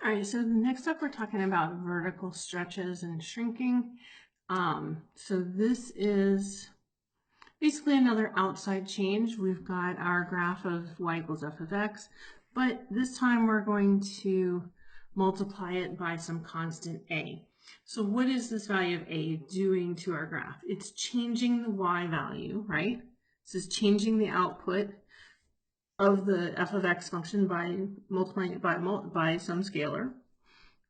All right, so next up we're talking about vertical stretches and shrinking. So this is basically another outside change. We've got our graph of y equals f of x, but this time we're going to multiply it by some constant a. So what is this value of a doing to our graph? It's changing the y value, right? This is changing the output of the f of x function by multiplying it by some scalar.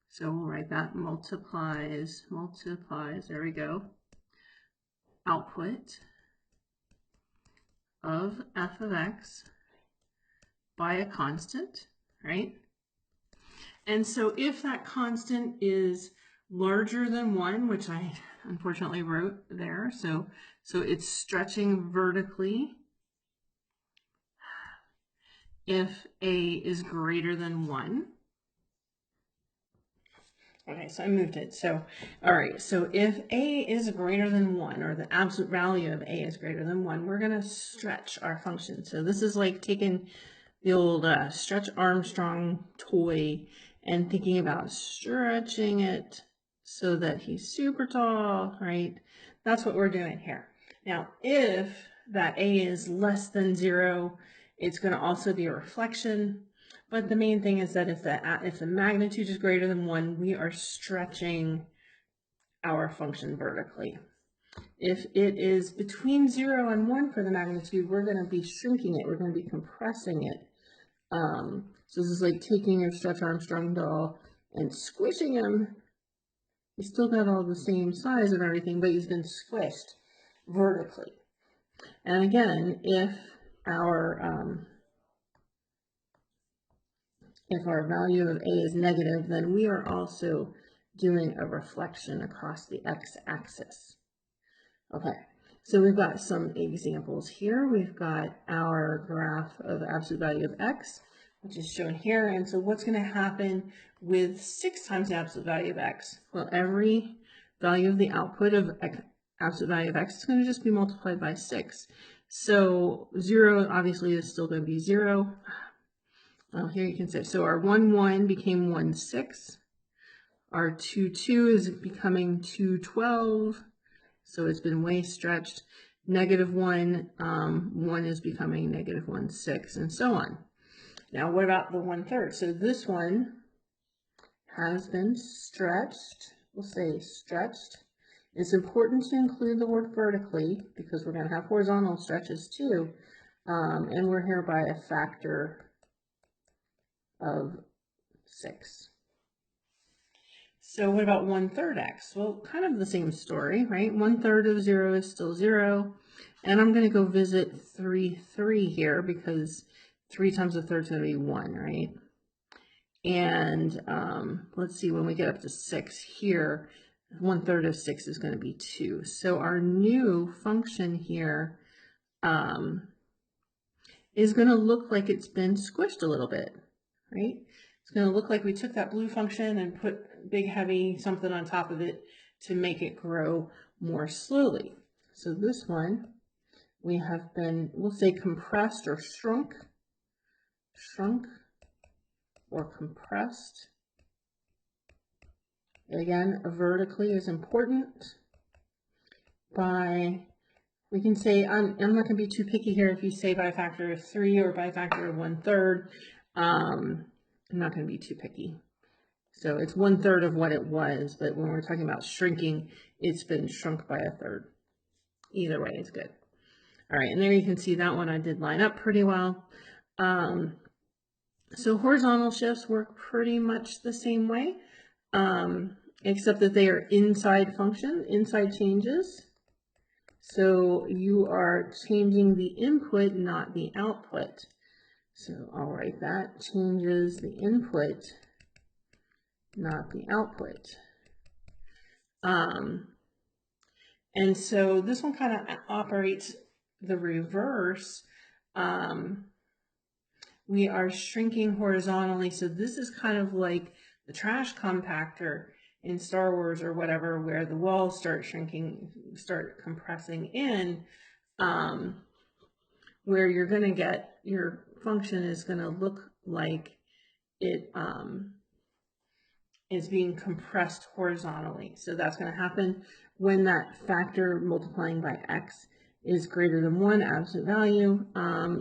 So we'll write that multiplies, there we go, output of f of x by a constant, right? And so if that constant is larger than 1, which I unfortunately wrote there, so it's stretching vertically if a is greater than 1. Okay, so I moved it. So, all right, so if a is greater than 1, or the absolute value of a is greater than 1, we're going to stretch our function. So this is like taking the old Stretch Armstrong toy and thinking about stretching it so that he's super tall, right? That's what we're doing here. Now, if that a is less than 0, it's going to also be a reflection. But the main thing is that if the magnitude is greater than 1, we are stretching our function vertically. If it is between 0 and 1 for the magnitude, we're going to be shrinking it. We're going to be compressing it. So this is like taking your Stretch Armstrong doll and squishing him. He's still got all the same size and everything, but he's been squished vertically. And again, if our value of a is negative, then we are also doing a reflection across the x-axis. Okay, so we've got some examples here. We've got our graph of absolute value of x, which is shown here. And so what's going to happen with 6 times the absolute value of x? Well, every value of the output of absolute value of x is going to just be multiplied by 6. So 0 obviously is still going to be 0. Well, here you can say, so our 1, 1 became 1, 6. Our 2, 2 is becoming 2, 12. So it's been way stretched. Negative 1, 1 is becoming negative 1, 6, and so on. Now, what about the 1/3? So this one has been stretched. We'll say stretched. It's important to include the word vertically because we're going to have horizontal stretches too. And we're here by a factor of 6. So what about 1/3 x? Well, kind of the same story, right? 1/3 of 0 is still 0. And I'm going to go visit 3, 3 here because 3 times a third is going to be 1, right? And let's see, when we get up to 6 here, 1/3 of 6 is going to be 2. So our new function here is going to look like it's been squished a little bit, right? It's going to look like we took that blue function and put big heavy something on top of it to make it grow more slowly. So this one, we have been, we'll say compressed or shrunk or compressed. Again, vertically is important. We can say, I'm not going to be too picky here if you say by a factor of 3 or by a factor of 1/3. I'm not going to be too picky. So it's 1/3 of what it was, but when we're talking about shrinking, it's been shrunk by a third. Either way is good. All right, and there you can see that one I did line up pretty well. So horizontal shifts work pretty much the same way, except that they are inside changes. So you are changing the input, not the output. So I'll write that, changes the input, not the output. And so this one kind of operates the reverse. We are shrinking horizontally, so this is kind of like the trash compactor in Star Wars or whatever, where the walls start shrinking, start compressing in, where you're going to get, your function is going to look like it is being compressed horizontally. So that's going to happen when that factor multiplying by x is greater than 1 absolute value.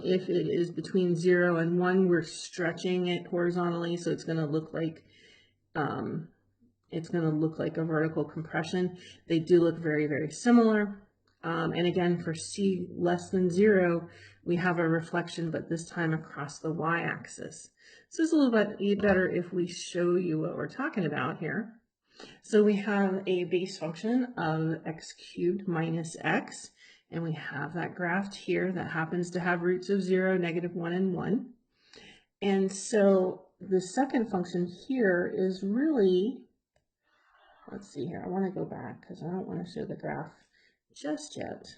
If it is between 0 and 1, we're stretching it horizontally, so it's going to look like a vertical compression. They do look very, very similar. And again, for c less than 0, we have a reflection, but this time across the y-axis. So it's a little bit better if we show you what we're talking about here. So we have a base function of x cubed minus x, and we have that graphed here that happens to have roots of 0, -1, and 1. And so the second function here is really, let's see here, I want to go back because I don't want to show the graph just yet.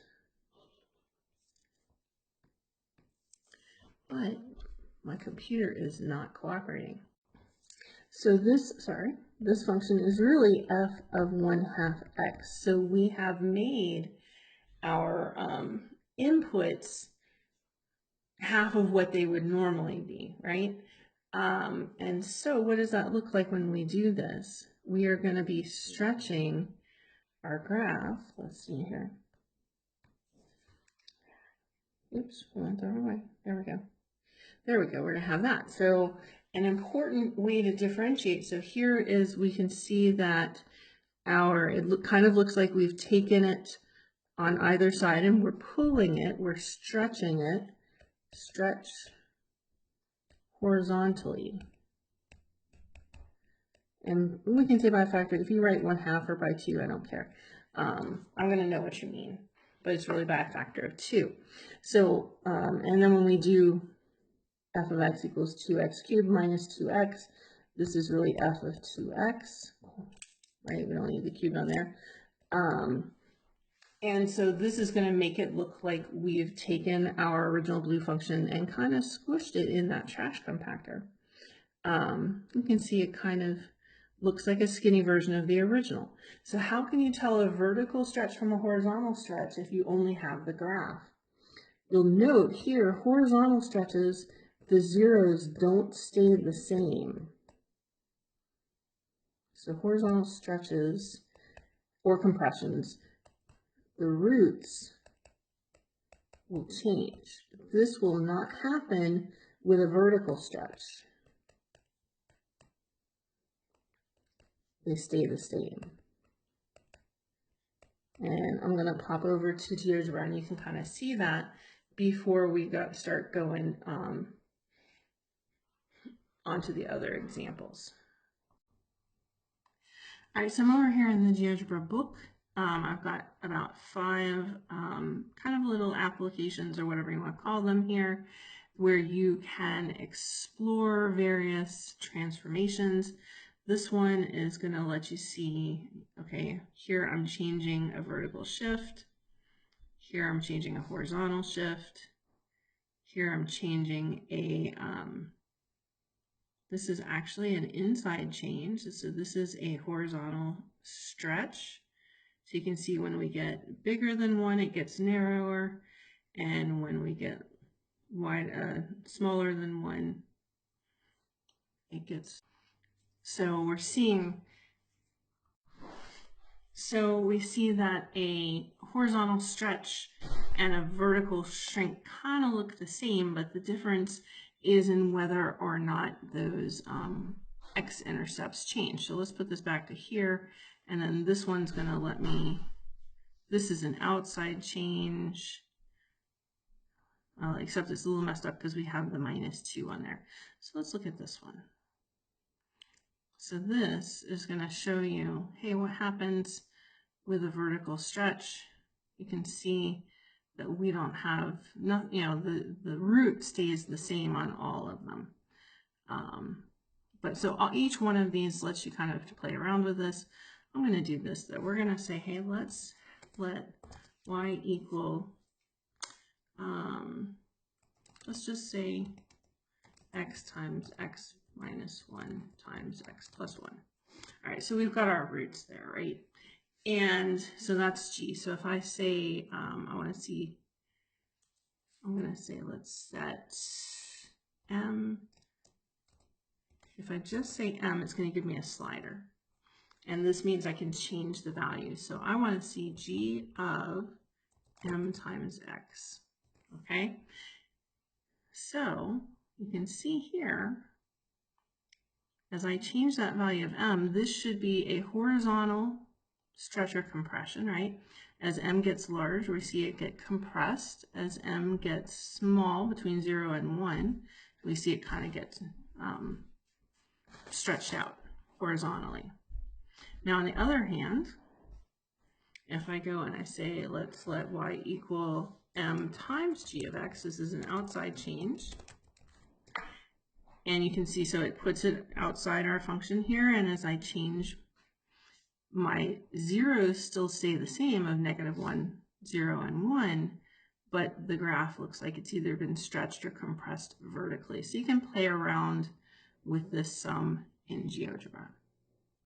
But my computer is not cooperating. So this function is really f of 1/2 x. So we have made our inputs half of what they would normally be, right? And so what does that look like when we do this? We are going to be stretching our graph. Let's see here. Oops, we went the wrong way. There we go. There we go. We're going to have that. So an important way to differentiate. So here is, we can see that it kind of looks like we've taken it on either side and we're pulling it, we're stretching it, stretch horizontally. And we can say by a factor, if you write 1/2 or by 2, I don't care. I'm going to know what you mean, but it's really by a factor of 2. So, and then when we do f of x equals 2x cubed minus 2x, this is really f of 2x, right? We don't need the cube on there. And so this is going to make it look like we've taken our original blue function and kind of squished it in that trash compactor. You can see it kind of looks like a skinny version of the original. So how can you tell a vertical stretch from a horizontal stretch if you only have the graph? You'll note here, horizontal stretches, the zeros don't stay the same. So horizontal stretches or compressions, the roots will change. This will not happen with a vertical stretch. They stay the same. And I'm going to pop over to GeoGebra and you can kind of see that before we start going onto the other examples. All right, so I'm over here in the GeoGebra book. I've got about 5 kind of little applications or whatever you want to call them here, where you can explore various transformations. This one is going to let you see, okay, here I'm changing a vertical shift. Here I'm changing a horizontal shift. Here I'm changing a, this is actually an inside change. So this is a horizontal stretch. So you can see when we get bigger than 1, it gets narrower. And when we get smaller than 1, it gets, so we see that a horizontal stretch and a vertical shrink kind of look the same, but the difference is in whether or not those x-intercepts change. So let's put this back to here, and then this one's going to let me, this is an outside change, except it's a little messed up because we have the -2 on there. So let's look at this one. So this is going to show you, hey, what happens with a vertical stretch. You can see that we don't have, the root stays the same on all of them. But so each one of these lets you kind of play around with this. I'm going to do this though. We're going to say, hey, let's let y equal, let's just say x times x minus 1 times x plus 1. All right, so we've got our roots there, right? And so that's g. So if I say, I'm going to say, let's set m if I just say m, it's going to give me a slider. And this means I can change the value. So I want to see g of m times x. Okay? So you can see here, as I change that value of m, this should be a horizontal stretch or compression, right? As m gets large, we see it get compressed. As m gets small, between 0 and 1, we see it kind of gets stretched out horizontally. Now, on the other hand, if I go and I say, let's let y equal m times g of x, this is an outside change. And you can see, so it puts it outside our function here, and as I change, my zeros still stay the same of -1, 0, and 1, but the graph looks like it's either been stretched or compressed vertically. So you can play around with this sum in GeoGebra.